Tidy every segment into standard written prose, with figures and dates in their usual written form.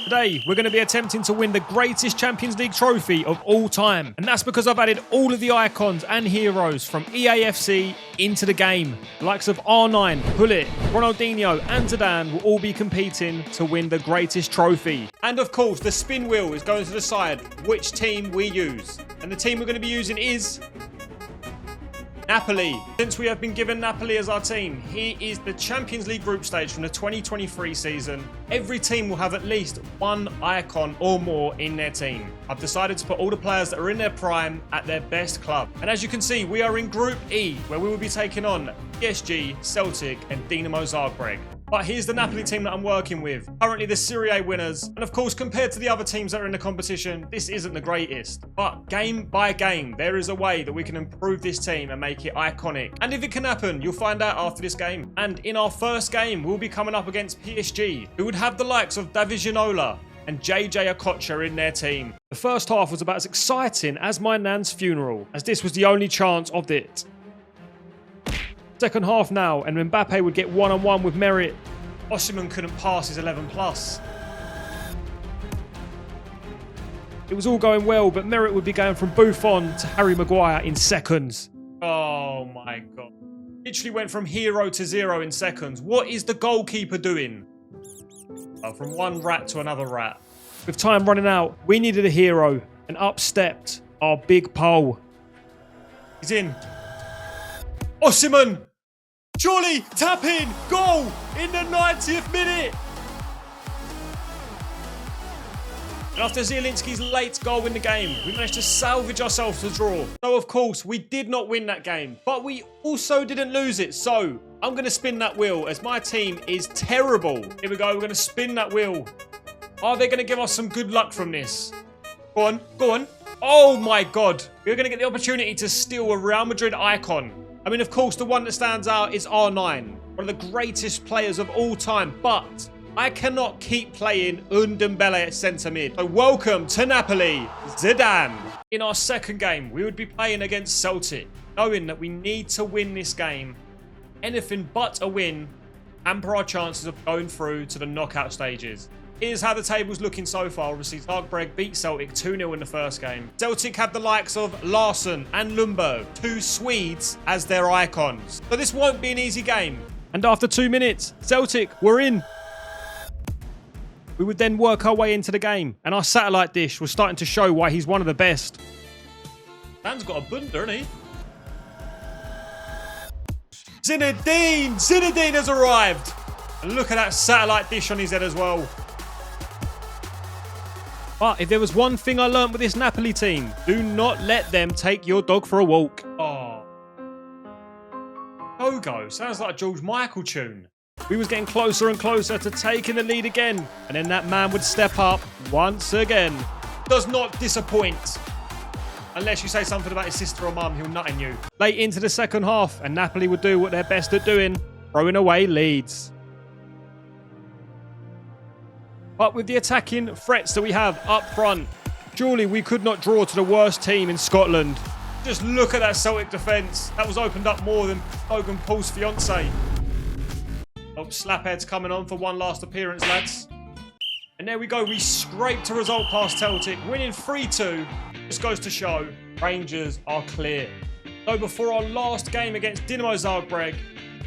Today, we're going to be attempting to win the greatest Champions League trophy of all time. And that's because I've added all of the icons and heroes from eafc into the game. The likes of R9, Hullet, Ronaldo and Zidane will all be competing to win the greatest trophy. And of course, the spin wheel is going to decide which team we use. And the team we're going to be using is Napoli. Since we have been given Napoli as our team, here is the Champions League group stage from the 2023 season. Every team will have at least one icon or more in their team. I've decided to put all the players that are in their prime at their best club. And as you can see, we are in Group E, where we will be taking on PSG, Celtic and Dinamo Zagreb. But here's the Napoli team that I'm working with. Currently the Serie A winners. And of course, compared to the other teams that are in the competition, this isn't the greatest. But game by game, there is a way that we can improve this team and make it iconic. And if it can happen, you'll find out after this game. And in our first game, we'll be coming up against PSG, who would have the likes of David Ginola and JJ Okocha in their team. The first half was about as exciting as my nan's funeral, as this was the only chance of it. Second half now, and Mbappe would get one-on-one with Merit. Osimhen couldn't pass his 11+. It was all going well, but Merit would be going from Buffon to Harry Maguire in seconds. Oh my god. Literally went from hero to zero in seconds. What is the goalkeeper doing? Oh, from one rat to another rat. With time running out, we needed a hero, and up stepped our big pole. He's in. Osimhen! Surely, tap in, goal in the 90th minute! And after Zielinski's late goal in the game, we managed to salvage ourselves a draw. So of course, we did not win that game, but we also didn't lose it. So I'm going to spin that wheel as my team is terrible. Here we go, we're going to spin that wheel. Are they going to give us some good luck from this? Go on, go on. Oh my god, we're going to get the opportunity to steal a Real Madrid icon. I mean, of course, the one that stands out is R9, one of the greatest players of all time, but I cannot keep playing Ndombele at centre mid. So welcome to Napoli, Zidane. In our second game, we would be playing against Celtic, knowing that we need to win this game. Anything but a win hamper our chances of going through to the knockout stages. Here's how the table's looking so far. Obviously, Zagreb beat Celtic 2-0 in the first game. Celtic had the likes of Larsson and Lumbo, two Swedes, as their icons. So this won't be an easy game. And after 2 minutes, Celtic were in. We would then work our way into the game, and our satellite dish was starting to show why he's one of the best. Dan's got a bunda, hasn't he? Zinedine has arrived. And look at that satellite dish on his head as well. But if there was one thing I learned with this Napoli team, do not let them take your dog for a walk. Oh. Go-Go. Sounds like a George Michael tune. We was getting closer and closer to taking the lead again. And then that man would step up once again. Does not disappoint. Unless you say something about his sister or mum, he'll nut in you. Late into the second half, and Napoli would do what they're best at doing, throwing away leads. But with the attacking threats that we have up front, surely we could not draw to the worst team in Scotland. Just look at that Celtic defence. That was opened up more than Logan Paul's fiancée. Oh, Slaphead's coming on for one last appearance, lads. And there we go. We scraped a result past Celtic, winning 3-2. This goes to show Rangers are clear. So before our last game against Dinamo Zagreb,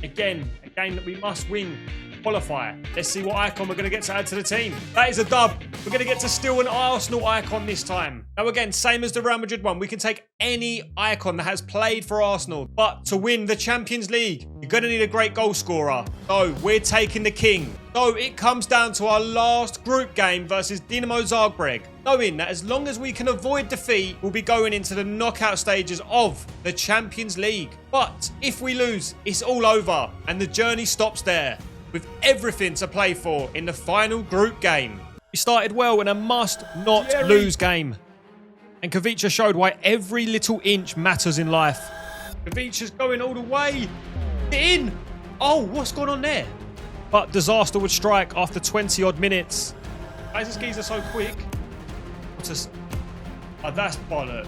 again, a game that we must win. Qualifier. Let's see what icon we're going to get to add to the team. That is a dub. We're going to get to steal an Arsenal icon this time. Now again, same as the Real Madrid one, we can take any icon that has played for Arsenal. But to win the Champions League, you're going to need a great goal scorer. So we're taking the king. So it comes down to our last group game versus Dinamo Zagreb, knowing that as long as we can avoid defeat, we'll be going into the knockout stages of the Champions League. But if we lose, it's all over and the journey stops there. With everything to play for in the final group game. We started well in a must-not-lose game. And Kavicha showed why every little inch matters in life. Kavicha's going all the way. Get in! Oh, what's going on there? But disaster would strike after 20-odd minutes. Why is this geezer so quick? Oh, that's bollock.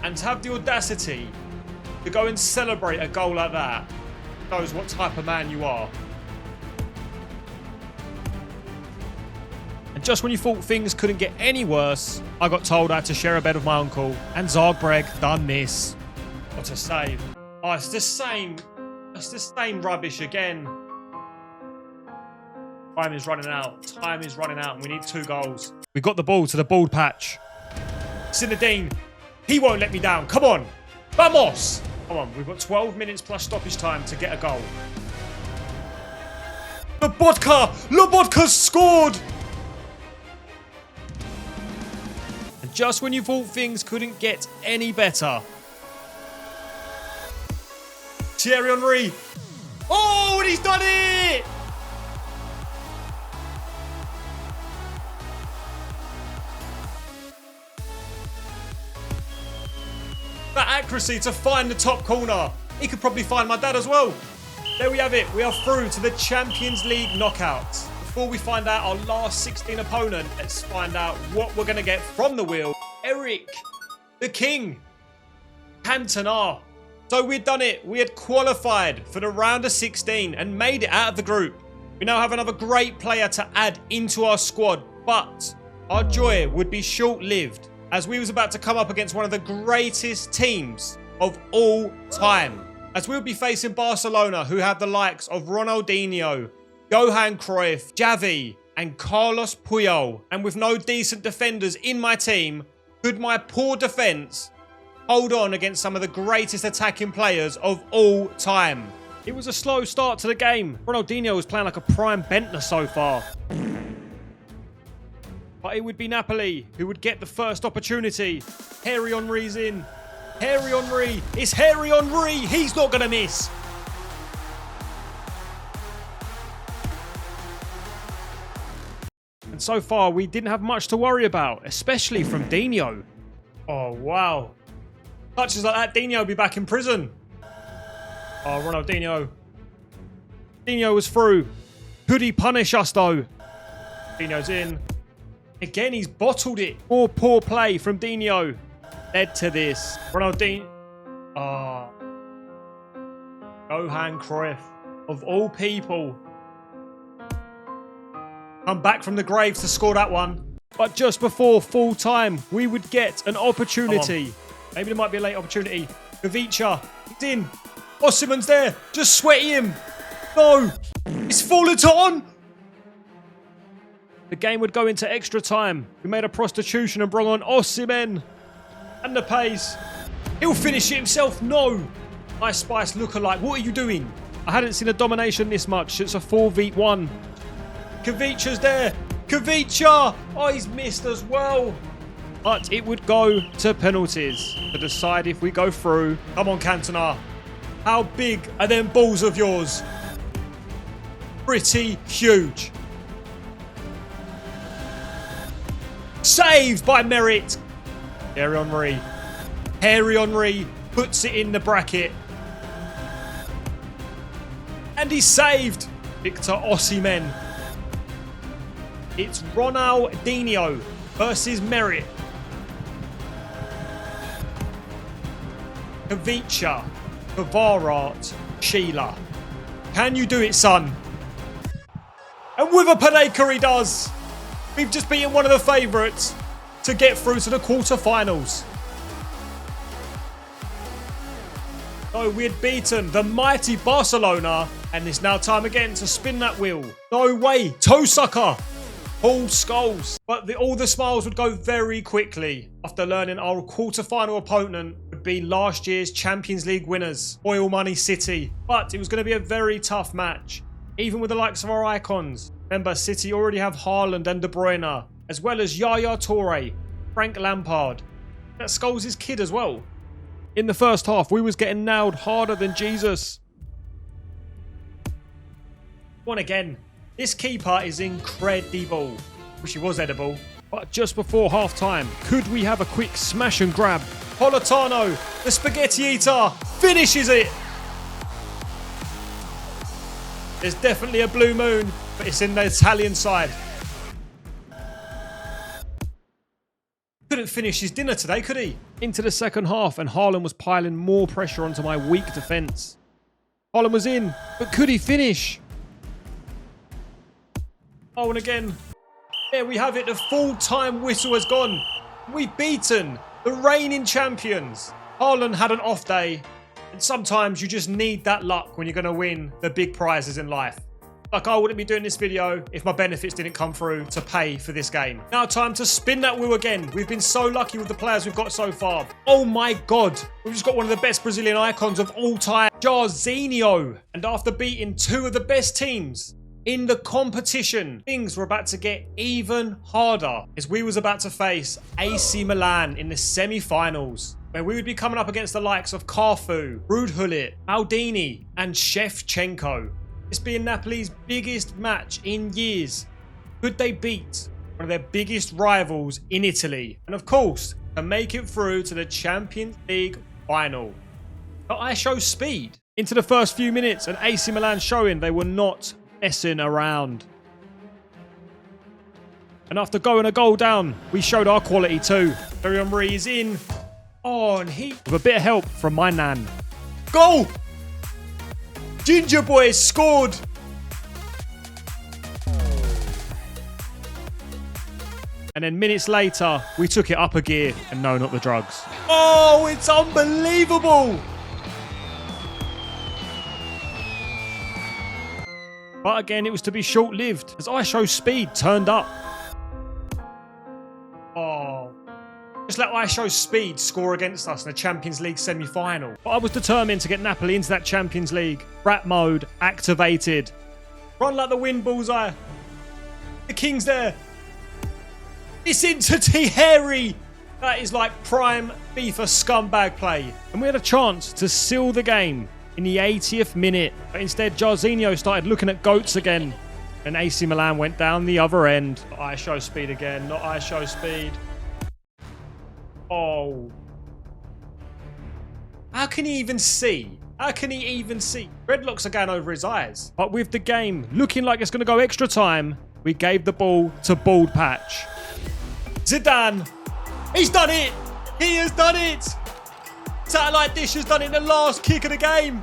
And to have the audacity to go and celebrate a goal like that shows what type of man you are. Just when you thought things couldn't get any worse, I got told I had to share a bed with my uncle, and Zagreb done this. What a save. Oh, it's the same. It's the same rubbish again. Time is running out. Time is running out, and we need 2 goals. We got the ball to the bald patch. Zinedine, he won't let me down. Come on. Vamos. Come on, we've got 12 minutes plus stoppage time to get a goal. Lobotka's scored. And just when you thought things couldn't get any better. Thierry Henry. Oh, and he's done it. That accuracy to find the top corner. He could probably find my dad as well. There we have it. We are through to the Champions League knockouts. Before we find out our last 16 opponent, let's find out what we're going to get from the wheel. Eric, the King, Cantona. So we'd done it. We had qualified for the round of 16 and made it out of the group. We now have another great player to add into our squad, but our joy would be short-lived as we was about to come up against one of the greatest teams of all time. As we'll be facing Barcelona, who have the likes of Ronaldinho, Johan Cruyff, Xavi, and Carlos Puyol. And with no decent defenders in my team, could my poor defence hold on against some of the greatest attacking players of all time? It was a slow start to the game. Ronaldinho was playing like a prime Bentner so far. But it would be Napoli who would get the first opportunity. Harry Henry's in. Harry Henry. It's Harry Henry. He's not going to miss. And so far, we didn't have much to worry about, especially from Dino. Oh, wow. Touches like that, Dino will be back in prison. Oh, Ronaldinho. Dino was through. Could he punish us, though? Dino's in. Again, he's bottled it. More poor play from Dino led to this. Ronaldinho. Oh. Johan Cruyff, of all people, come back from the grave to score that one. But just before full time, we would get an opportunity. Maybe there might be a late opportunity. Gavicha, he's in. Osimhen's there. Just sweaty him. No. It's fallen on. The game would go into extra time. We made a prostitution and brought on Osimhen. And the pace. He'll finish it himself. No. Ice Spice lookalike. What are you doing? I hadn't seen a domination this much. It's a 4v1. Kavicha's there. Kavicha. Oh, he's missed as well. But it would go to penalties to decide if we go through. Come on, Cantona. How big are them balls of yours? Pretty huge. Saved by merit. Harry Henry. Harry Henry puts it in the bracket. And he's saved. Victor Osimhen. It's Ronaldinho versus merit. Kavicha. Kvarat. Sheila. Can you do it, son? And with a Panenka he does. We've just beaten one of the favourites to get through to the quarterfinals. So we had beaten the mighty Barcelona, and it's now time again to spin that wheel. No way, toe sucker. All skulls. But all the smiles would go very quickly after learning our quarterfinal opponent would be last year's Champions League winners, Oil Money City. But it was going to be a very tough match, even with the likes of our icons. Remember, City already have Haaland and De Bruyne, as well as Yaya Toure, Frank Lampard. That Scholes' kid as well. In the first half, we was getting nailed harder than Jesus. One again. This keeper is incredible. Wish he was edible. But just before half time, could we have a quick smash and grab? Politano, the spaghetti eater, finishes it. There's definitely a blue moon, but it's in the Italian side. Couldn't finish his dinner today, could he? Into the second half, and Haaland was piling more pressure onto my weak defence. Haaland was in, but could he finish? Oh, and again. There we have it. The full-time whistle has gone. We've beaten the reigning champions. Haaland had an off day. And sometimes you just need that luck when you're going to win the big prizes in life. Like, I wouldn't be doing this video if my benefits didn't come through to pay for this game. Now time to spin that wheel again. We've been so lucky with the players we've got so far. Oh my God. We've just got one of the best Brazilian icons of all time, Jairzinho. And after beating two of the best teams in the competition, things were about to get even harder as we was about to face AC Milan in the semi-finals, where we would be coming up against the likes of Cafu, Rudhulit, Maldini and Shevchenko. This being Napoli's biggest match in years. Could they beat one of their biggest rivals in Italy? And of course, to make it through to the Champions League final. But I show speed. Into the first few minutes, and AC Milan showing they were not messing around. And after going a goal down, we showed our quality too. Thierry Henry is in. Oh, and he, with a bit of help from my nan. Goal! Ginger Boy scored! And then minutes later, we took it up a gear, and no, not the drugs. Oh, it's unbelievable! But again, it was to be short-lived, as I Show Speed turned up. Oh. Just let I Show Speed score against us in the Champions League semi-final. But I was determined to get Napoli into that Champions League. Rat mode activated. Run like the wind, Bullseye. The King's there. It's into Thierry. That is like prime FIFA scumbag play. And we had a chance to seal the game in the 80th minute. But instead, Jairzinho started looking at goats again. And AC Milan went down the other end. Not I Show Speed again. Not I Show Speed. Oh. How can he even see? How can he even see? Dreadlocks are going over his eyes. But with the game looking like it's going to go extra time, we gave the ball to Bald Patch. Zidane. He's done it. He has done it. Satellite Dish has done it in the last kick of the game.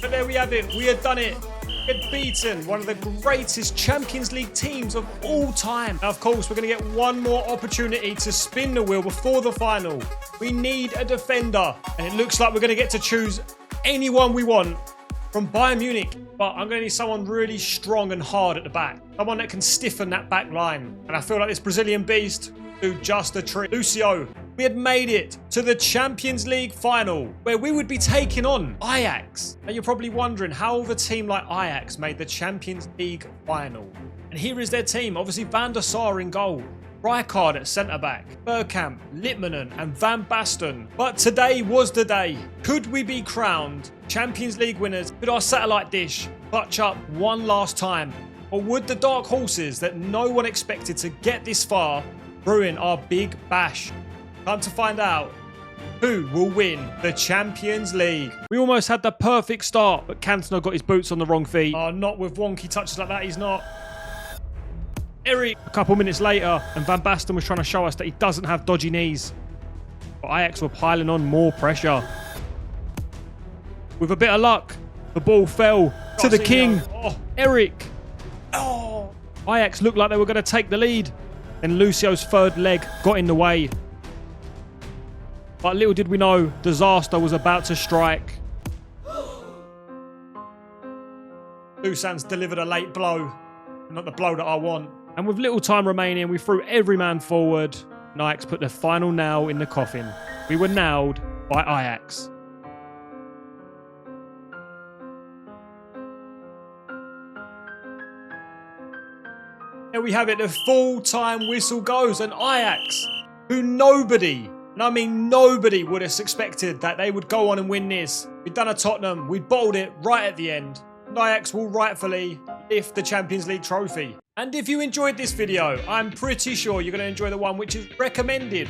But there we have it. We had done it. We had beaten one of the greatest Champions League teams of all time. Now, of course, we're going to get one more opportunity to spin the wheel before the final. We need a defender. And it looks like we're going to get to choose anyone we want from Bayern Munich. But I'm going to need someone really strong and hard at the back. Someone that can stiffen that back line. And I feel like this Brazilian beast do just a trick. Lucio. We had made it to the Champions League final, where we would be taking on Ajax. And you're probably wondering how the team like Ajax made the Champions League final. And here is their team. Obviously, Van der Sar in goal. Rijkaard at centre-back, Bergkamp, Littmanen and Van Basten. But today was the day. Could we be crowned Champions League winners? Could our satellite dish clutch up one last time? Or would the dark horses that no one expected to get this far ruin our big bash? Time to find out who will win the Champions League. We almost had the perfect start, but Cantona got his boots on the wrong feet. Oh, not with wonky touches like that, he's not. Eric, a couple minutes later, and Van Basten was trying to show us that he doesn't have dodgy knees. But Ajax were piling on more pressure. With a bit of luck, the ball fell to the king, Eric. Oh. Ajax looked like they were going to take the lead. Then Lucio's third leg got in the way. But little did we know, disaster was about to strike. Dusan's delivered a late blow. Not the blow that I want. And with little time remaining, we threw every man forward. And Ajax put the final nail in the coffin. We were nailed by Ajax. There we have it. The full-time whistle goes. And Ajax, who nobody, and I mean nobody, would have expected that they would go on and win this. We'd done a Tottenham. We bowled it right at the end. And Ajax will rightfully lift the Champions League trophy. And if you enjoyed this video, I'm pretty sure you're going to enjoy the one which is recommended